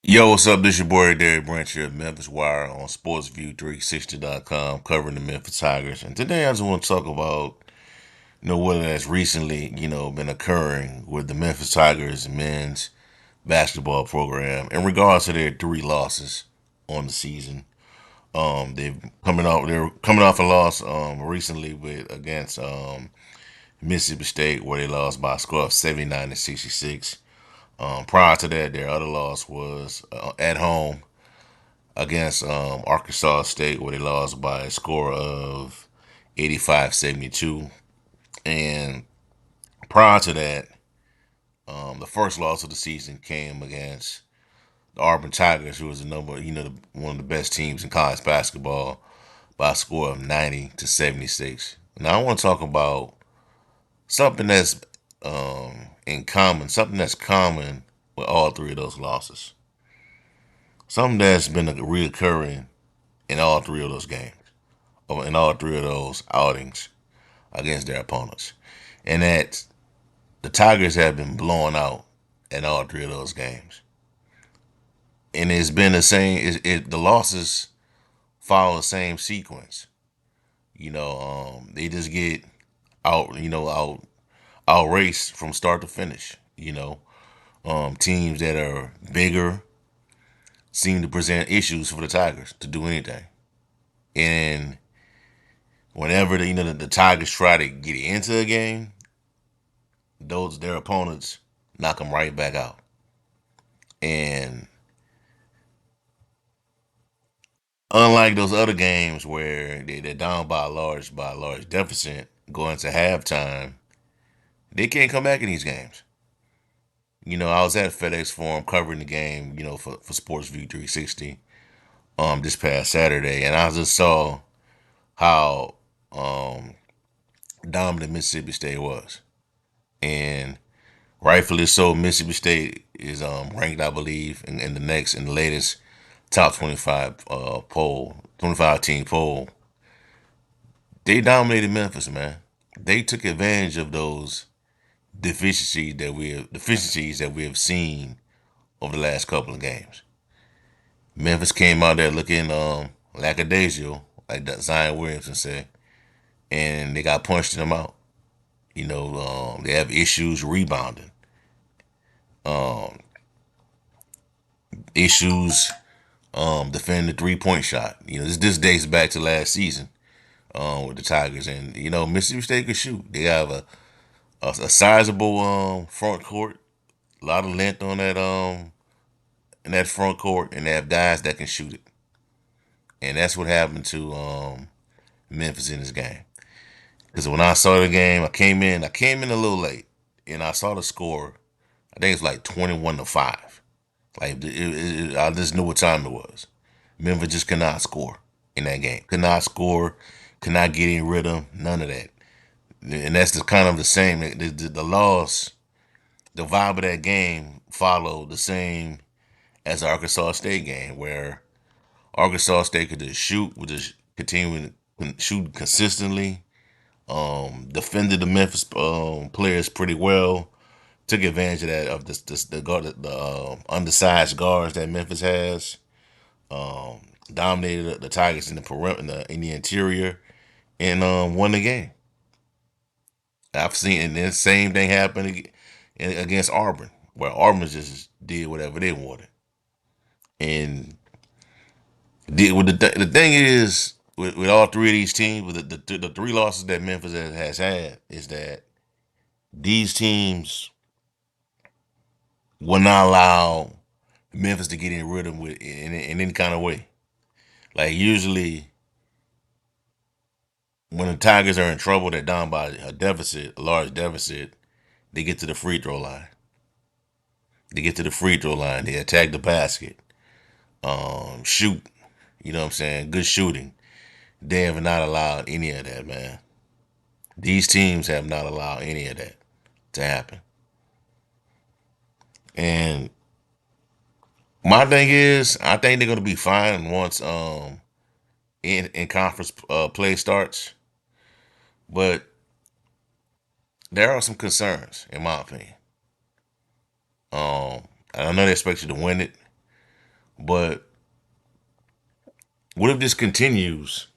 Yo, what's up? This your boy Derek Branch here at Memphis Wire on SportsView360.com, covering the Memphis Tigers. And today I just want to talk about, what has recently, been occurring with the Memphis Tigers men's basketball program in regards to their three losses on the season. They're coming off a loss recently with against Mississippi State, where they lost by a score of 79-66. Prior to that, their other loss was at home against Arkansas State, where they lost by a score of 85-72. And prior to that, the first loss of the season came against the Auburn Tigers, who was one of the best teams in college basketball, by a score of 90-76. Now I want to talk about something that's something that's common with all three of those losses. Something that's been reoccurring in all three of those games, or in all three of those outings against their opponents, and that the Tigers have been blown out in all three of those games. And it's been the same. The losses follow the same sequence. They just get outraced from start to finish. Teams that are bigger seem to present issues for the Tigers to do anything. And whenever the Tigers try to get into a game, their opponents knock them right back out. And unlike those other games where they're down by a large deficit going to halftime, they can't come back in these games. I was at FedEx Forum covering the game, for Sports View 360 this past Saturday, and I just saw how dominant Mississippi State was. And rightfully so, Mississippi State is ranked, I believe, in the latest top 25 poll, 25 team poll. They dominated Memphis, man. They took advantage of those deficiencies that we have seen over the last couple of games. Memphis came out there looking lackadaisical, like Zion Williamson said, and they got punched them out. They have issues rebounding, issues defending the 3-point shot. This dates back to last season with the Tigers, and Mississippi State can shoot. They have a sizable front court, a lot of length on that in that front court, and they have guys that can shoot it. And that's what happened to Memphis in this game. Because when I saw the game, I came in a little late, and I saw the score. I think it's like 21-5. Like I just knew what time it was. Memphis just could not score in that game. Could not score. Could not get in rhythm. None of that. And that's the kind of the same. The loss, the vibe of that game followed the same as the Arkansas State game, where Arkansas State could just shoot, would just continue to shoot consistently. Defended the Memphis players pretty well. Took advantage of that the undersized guards that Memphis has. Um, Dominated the Tigers in the perimeter, in the interior, and won the game. I've seen and the same thing happen against Auburn, where Auburn just did whatever they wanted. And the thing is with all three of these teams, with the three losses that Memphis has had, is that these teams will not allow Memphis to get in rhythm in any kind of way. Like usually when the Tigers are in trouble, they're down by a large deficit. They get to the free throw line. They get to the free throw line. They attack the basket. Shoot. You know what I'm saying? Good shooting. They have not allowed any of that, man. These teams have not allowed any of that to happen. And my thing is, I think they're gonna be fine once in conference play starts. But there are some concerns, in my opinion. I know they expect you to win it, But what if this continues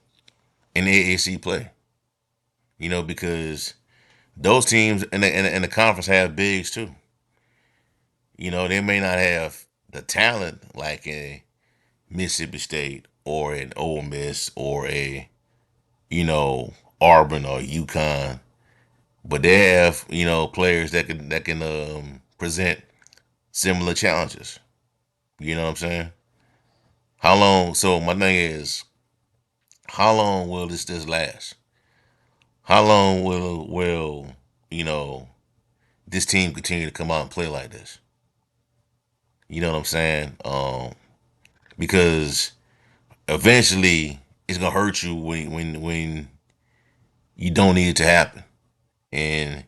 in AAC play? Because those teams in the conference have bigs too. They may not have the talent like a Mississippi State or an Ole Miss or a you know Auburn or UConn, but they have players that can present similar challenges. You know what I'm saying? How long? So my thing is, how long will this last? How long will you know this team continue to come out and play like this? You know what I'm saying? Because eventually it's gonna hurt you when you don't need it to happen in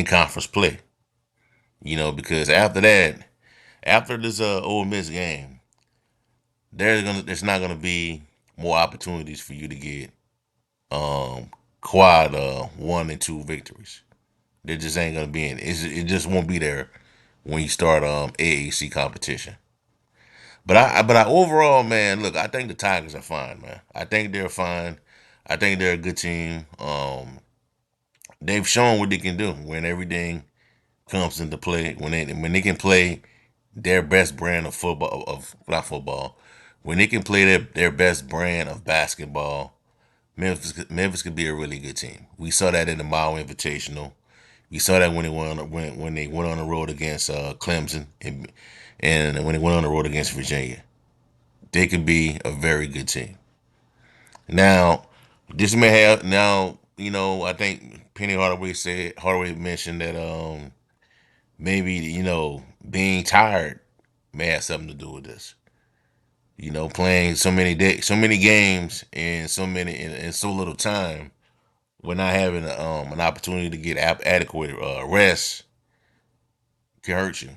conference play. Because after that, after this Ole Miss game, there's not gonna be more opportunities for you to get um quad 1 and 2 victories. There just ain't gonna be any. It just won't be there when you start AAC competition. But I overall, man, look, I think the Tigers are fine, man. I think they're fine. I think they're a good team. They've shown what they can do when everything comes into play. When they can play their best brand of football, of not football, when they can play their best brand of basketball, Memphis could be a really good team. We saw that in the Mile Invitational. We saw that when they went on the road against Clemson, and when they went on the road against Virginia. They could be a very good team. Now, this may have now. I think Penny Hardaway mentioned that maybe being tired may have something to do with this. Playing so many games in so little time, we're not having an opportunity to get adequate rest can hurt you.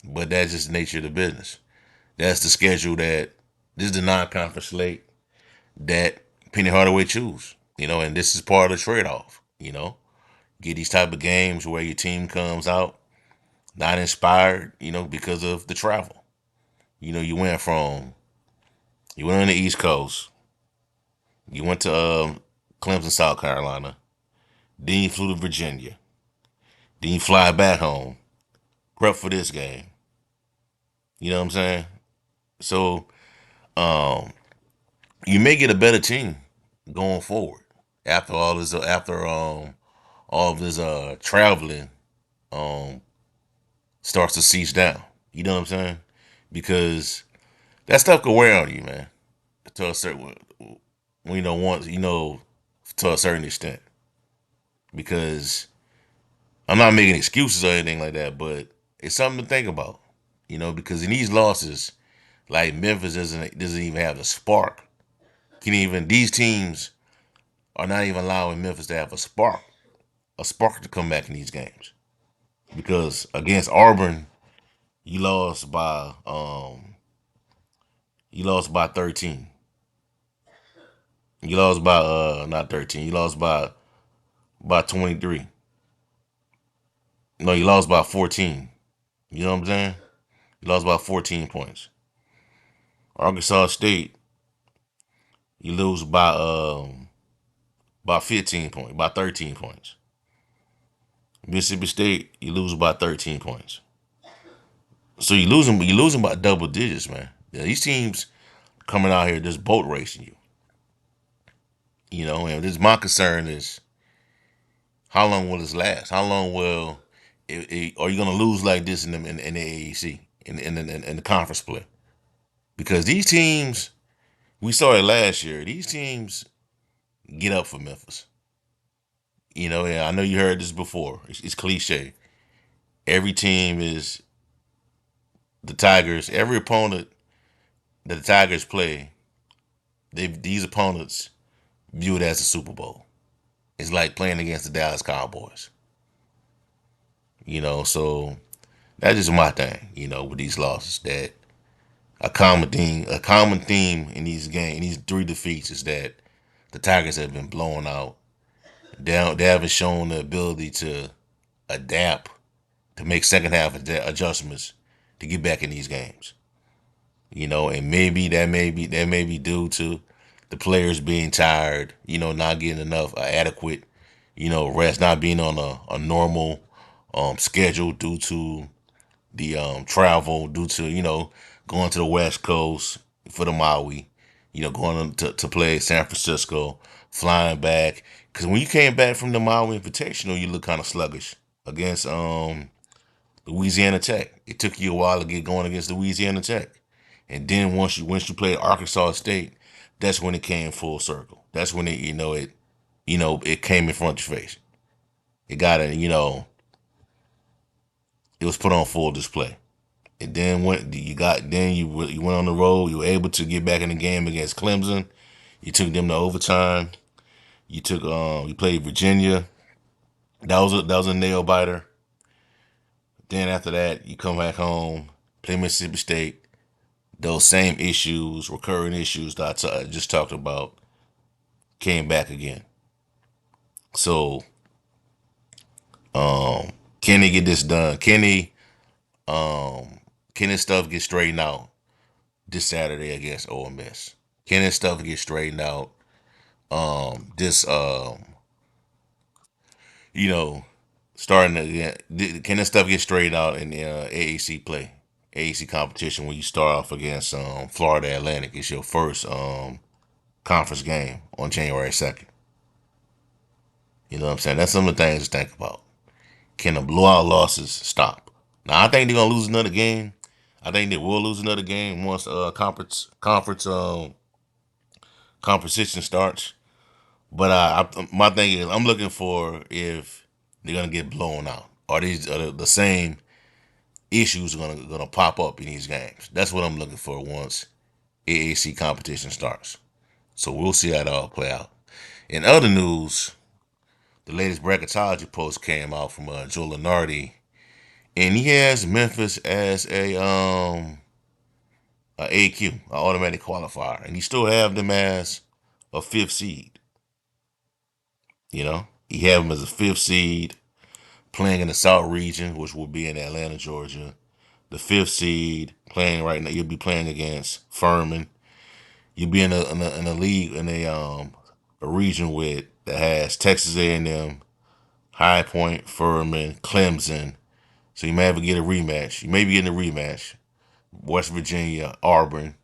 But that's just the nature of the business. That's the schedule that this is the non-conference slate that Penny Hardaway choose. And this is part of the trade-off. Get these type of games where your team comes out not inspired. Because of the travel. You went on the East Coast. You went to Clemson, South Carolina. Then you flew to Virginia. Then you fly back home. Prep for this game. You know what I'm saying? So um, you may get a better team going forward after all of this traveling um starts to cease down. You know what I'm saying? Because that stuff can wear on you, man. To a certain, once to a certain extent. Because I'm not making excuses or anything like that, but it's something to think about. Because in these losses, like Memphis doesn't even have the spark. Can even these teams are not even allowing Memphis to have a spark to come back in these games. Because against Auburn, you lost by 13. You lost by not 13. You lost by 23. No, you lost by 14. You know what I'm saying? You lost by 14 points. Arkansas State, you lose by 15 points, by 13 points. Mississippi State, you lose by 13 points. So you losing by double digits, man. Yeah, these teams coming out here just boat racing you. And this my concern is how long will this last? How long will are you going to lose like this in the AAC in the conference play? Because these teams, we saw it last year. These teams get up for Memphis. And I know you heard this before. It's cliche. Every team is the Tigers. Every opponent that the Tigers play, these opponents view it as a Super Bowl. It's like playing against the Dallas Cowboys. So that's just my thing. With these losses, that a common theme in these games, in these three defeats, is that the Tigers have been blown out. They haven't shown the ability to adapt, to make second half adjustments to get back in these games. And maybe that may be due to the players being tired, not getting enough adequate, rest, not being on a normal schedule due to the travel, due to going to the West Coast for the Maui, going to play San Francisco, flying back. Because when you came back from the Maui Invitational, you look kind of sluggish against Louisiana Tech. It took you a while to get going against Louisiana Tech, and then once you played Arkansas State, that's when it came full circle. That's when it came in front of your face. It got it was put on full display. And then you went on the road. You were able to get back in the game against Clemson. You took them to overtime. You played Virginia. That was a nail biter. Then after that, you come back home, play Mississippi State. Those same issues, recurring issues that I just talked about, came back again. So, can they get this done? Can this stuff get straightened out this Saturday against Ole Miss? Can this stuff get straightened out? This you know, starting to can this stuff get straightened out in the AAC play, AAC competition when you start off against Florida Atlantic? It's your first conference game on January 2nd. You know what I'm saying? That's some of the things to think about. Can the blowout losses stop? Now I think they're gonna lose another game. I think they will lose another game once conference competition starts. But my thing is, I'm looking for if they're gonna get blown out. Are these the same issues gonna pop up in these games? That's what I'm looking for once AAC competition starts. So we'll see how it all play out. In other news, the latest bracketology post came out from Joe Lenardi, and he has Memphis as a AQ, an automatic qualifier, and he still have them as a fifth seed. He have them as a fifth seed playing in the South region, which will be in Atlanta, Georgia. The fifth seed playing right now. You'll be playing against Furman. You'll be in a league in a region with that has Texas A&M, High Point, Furman, Clemson. So you may have to get a rematch. You may be getting a rematch. West Virginia, Auburn,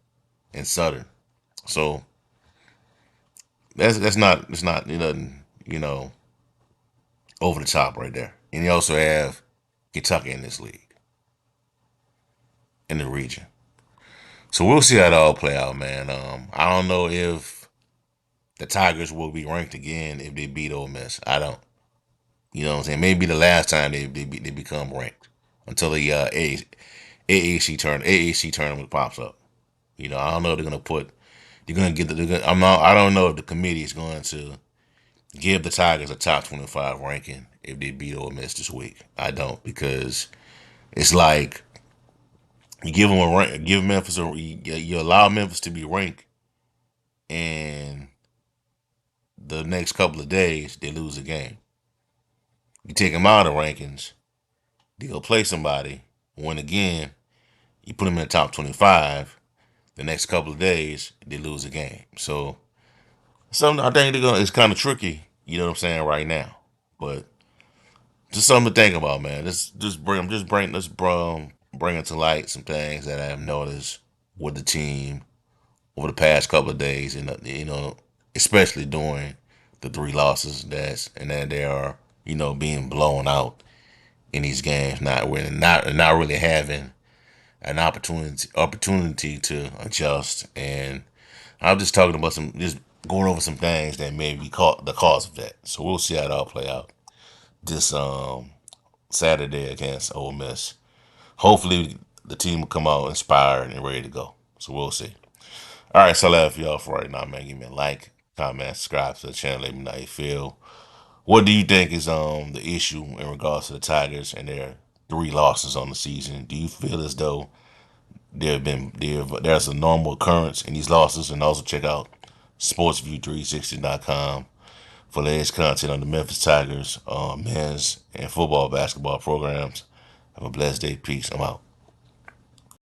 and Southern. So that's not over the top right there. And you also have Kentucky in this league in the region. So we'll see how it all play out, man. I don't know if the Tigers will be ranked again if they beat Ole Miss. I don't. You know what I'm saying? Maybe the last time they become ranked until the AAC tournament pops up. I don't know if they're gonna put. They're gonna get the. They're gonna, I'm not. I don't know if the committee is going to give the Tigers a top 25 ranking if they beat Ole Miss this week. I don't, because it's like you give them a rank, give Memphis you allow Memphis to be ranked, and the next couple of days they lose a game. You take them out of the rankings, they go play somebody, win again. You put them in the top 25. The next couple of days they lose a game. So something I think they're gonna. It's kind of tricky. You know what I'm saying right now, but just something to think about, man. Let's bring it to light some things that I have noticed with the team over the past couple of days, and especially during the three losses that they are being blown out in these games, not really having an opportunity to adjust. And I'm just talking about just going over some things that may be the cause of that. So we'll see how it all play out this Saturday against Ole Miss. Hopefully the team will come out inspired and ready to go. So we'll see. All right, so that's for y'all for right now, man. Give me a like, comment, subscribe to the channel. Let me know how you feel. What do you think is the issue in regards to the Tigers and their three losses on the season? Do you feel as though there's a normal occurrence in these losses? And also check out sportsview360.com for latest content on the Memphis Tigers men's and football basketball programs. Have a blessed day. Peace. I'm out.